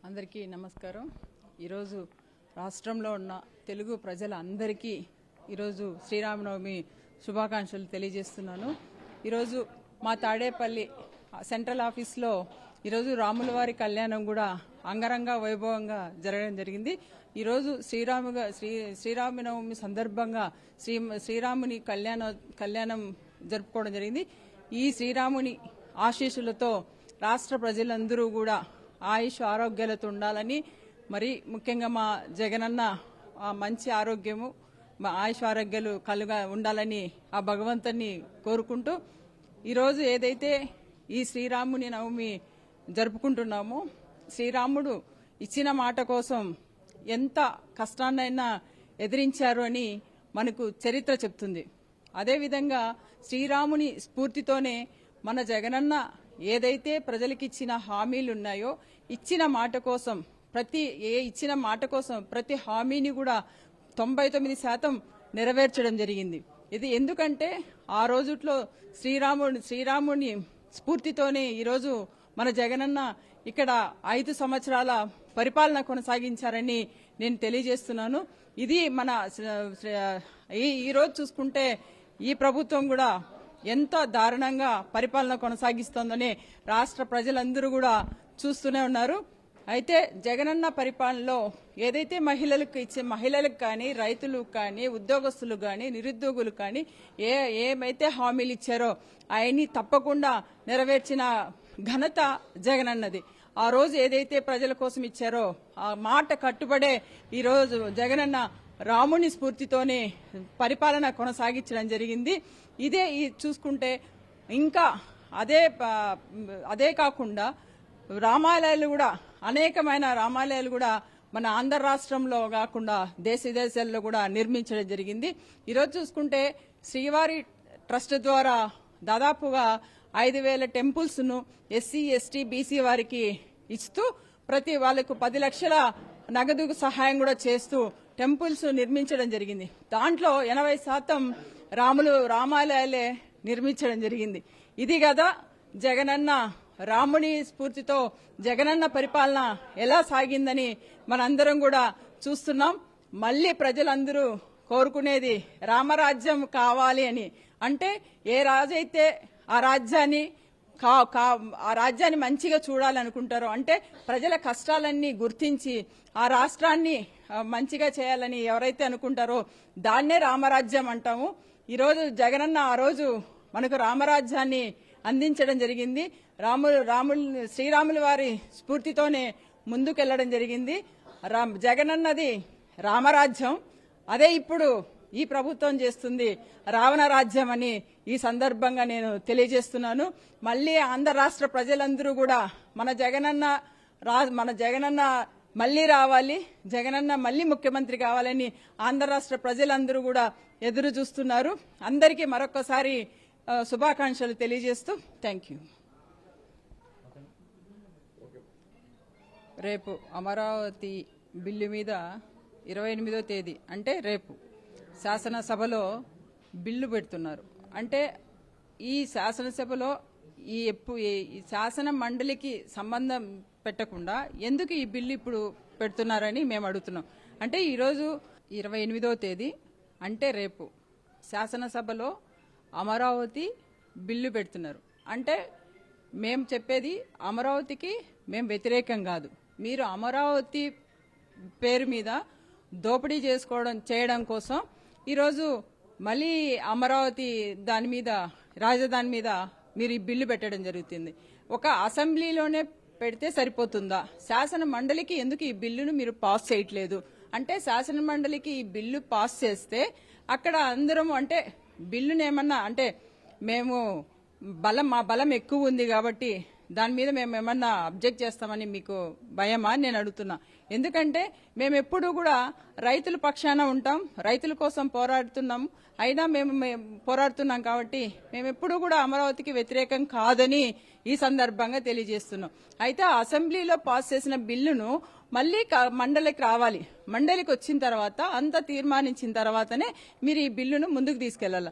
అందరికీ నమస్కారం. ఈరోజు రాష్ట్రంలో ఉన్న తెలుగు ప్రజలందరికీ ఈరోజు శ్రీరామనవమి శుభాకాంక్షలు తెలియజేస్తున్నాను. ఈరోజు మా తాడేపల్లి సెంట్రల్ ఆఫీస్లో ఈరోజు రాములవారి కళ్యాణం కూడా అంగరంగ వైభవంగా జరగడం జరిగింది. ఈరోజు శ్రీరామనవమి సందర్భంగా శ్రీరాముని కళ్యాణం జరుపుకోవడం జరిగింది. ఈ శ్రీరాముని ఆశీస్సులతో రాష్ట్ర ప్రజలందరూ కూడా ఆయుష్ ఆరోగ్యాలతో ఉండాలని, మరి ముఖ్యంగా మా జగనన్న మంచి ఆరోగ్యము ఆయుష్ ఆరోగ్యాలు కలుగా ఉండాలని ఆ భగవంతుని కోరుకుంటూ ఈరోజు ఏదైతే ఈ శ్రీరాముని నవమి జరుపుకుంటున్నామో, శ్రీరాముడు ఇచ్చిన మాట కోసం ఎంత కష్టాన్నైనా ఎదిరించారు అని మనకు చరిత్ర చెప్తుంది. అదేవిధంగా శ్రీరాముని స్ఫూర్తితోనే మన జగనన్న ఏదైతే ప్రజలకు ఇచ్చిన హామీలు ఉన్నాయో, ఇచ్చిన మాట కోసం ప్రతి హామీని కూడా 99% నెరవేర్చడం జరిగింది. ఇది ఎందుకంటే ఆ రోజుట్లో శ్రీరాముని స్ఫూర్తితోనే ఈరోజు మన జగనన్న ఇక్కడ 5 సంవత్సరాల పరిపాలన కొనసాగించారని నేను తెలియజేస్తున్నాను. ఇది మన ఈరోజు చూసుకుంటే ఈ ప్రభుత్వం కూడా ఎంత దారుణంగా పరిపాలన కొనసాగిస్తోందని రాష్ట్ర ప్రజలందరూ కూడా చూస్తూనే ఉన్నారు. అయితే జగనన్న పరిపాలనలో ఏదైతే మహిళలకు కానీ, రైతులకు కానీ, ఉద్యోగస్తులకు కానీ, నిరుద్యోగులకు కానీ ఏమైతే హామీలు ఇచ్చారో అవన్నీ తప్పకుండా నెరవేర్చిన ఘనత జగనన్నది. ఆ రోజు ఏదైతే ప్రజల కోసం ఇచ్చారో ఆ మాట కట్టుబడే ఈరోజు జగనన్న రాముని స్ఫూర్తితోనే పరిపాలన కొనసాగించడం జరిగింది. ఇదే చూసుకుంటే ఇంకా అదే కాకుండా రామాలయాలు కూడా అనేకమైన రామాలయాలు కూడా మన ఆంధ్ర రాష్ట్రంలో కాకుండా దేశ విదేశాల్లో కూడా నిర్మించడం జరిగింది. ఈరోజు చూసుకుంటే శ్రీవారి ట్రస్ట్ ద్వారా దాదాపుగా 5,000 టెంపుల్స్ ను ఎస్సీ, ఎస్టీ, బీసీ వారికి ఇస్తూ ప్రతి వాళ్లకు 10 లక్షల నగదు సహాయం కూడా చేస్తూ టెంపుల్స్ నిర్మించడం జరిగింది. దాంట్లో 80% రామాలయాలే నిర్మించడం జరిగింది. ఇది కదా జగనన్న రాముని స్ఫూర్తితో జగనన్న పరిపాలన ఎలా సాగిందని మనందరం కూడా చూస్తున్నాం. మళ్లీ ప్రజలందరూ కోరుకునేది రామరాజ్యం కావాలి అని. అంటే ఏ రాజైతే ఆ రాజ్యాన్ని మంచిగా చూడాలనుకుంటారో, అంటే ప్రజల కష్టాలన్నీ గుర్తించి ఆ రాష్ట్రాన్ని మంచిగా చేయాలని ఎవరైతే అనుకుంటారో దాన్నే రామరాజ్యం అంటాము. ఈరోజు జగనన్న ఆ రోజు మనకు రామరాజ్యాన్ని అందించడం జరిగింది. శ్రీరాముల వారి స్ఫూర్తితోనే ముందుకెళ్లడం జరిగింది. జగనన్నది రామరాజ్యం, అదే ఇప్పుడు ఈ ప్రభుత్వం చేస్తుంది రావణ రాజ్యం అని ఈ సందర్భంగా నేను తెలియజేస్తున్నాను. మళ్లీ ఆంధ్ర రాష్ట్ర ప్రజలందరూ కూడా మన జగనన్న మళ్లీ రావాలి, జగనన్న మళ్లీ ముఖ్యమంత్రి కావాలని ఆంధ్ర రాష్ట్ర ప్రజలందరూ కూడా ఎదురు చూస్తున్నారు. అందరికీ మరొకసారి శుభాకాంక్షలు తెలియజేస్తూ థ్యాంక్ యూ. రేపు అమరావతి బిల్లు మీద 28వ తేదీ అంటే రేపు శాసనసభలో బిల్లు పెడుతున్నారు. అంటే ఈ శాసనసభలో ఈ శాసన మండలికి సంబంధం పెట్టకుండా ఎందుకు ఈ బిల్లు ఇప్పుడు పెడుతున్నారని మేము అడుగుతున్నాం. అంటే ఈరోజు 28వ తేదీ అంటే రేపు శాసనసభలో అమరావతి బిల్లు పెడుతున్నారు. అంటే మేము చెప్పేది అమరావతికి మేము వ్యతిరేకం కాదు. మీరు అమరావతి పేరు మీద దోపిడీ చేయడం కోసం ఈరోజు మళ్ళీ అమరావతి రాజధాని మీద మీరు ఈ బిల్లు పెట్టడం జరుగుతుంది. ఒక అసెంబ్లీలోనే పెడితే సరిపోతుందా? శాసన మండలికి ఎందుకు ఈ బిల్లును మీరు పాస్ చేయట్లేదు? అంటే శాసన మండలికి ఈ బిల్లు పాస్ చేస్తే అక్కడ అందరం అంటే బిల్లునేమన్నా అంటే మా బలం ఎక్కువ ఉంది కాబట్టి దాని మీద మేము ఏమన్నా అబ్జెక్ట్ చేస్తామని మీకు భయమా అని నేను అడుగుతున్నా. ఎందుకంటే మేము ఎప్పుడు కూడా రైతుల పక్షాన ఉంటాం, రైతుల కోసం పోరాడుతున్నాం. అయినా మేము పోరాడుతున్నాం కాబట్టి మేము ఎప్పుడు కూడా అమరావతికి వ్యతిరేకం కాదని ఈ సందర్భంగా తెలియజేస్తున్నాం. అయితే అసెంబ్లీలో పాస్ చేసిన బిల్లును మళ్లీ మండలికి రావాలి. మండలికి వచ్చిన తర్వాత అంతా తీర్మానించిన తర్వాతనే మీరు ఈ బిల్లును ముందుకు తీసుకెళ్లాలి.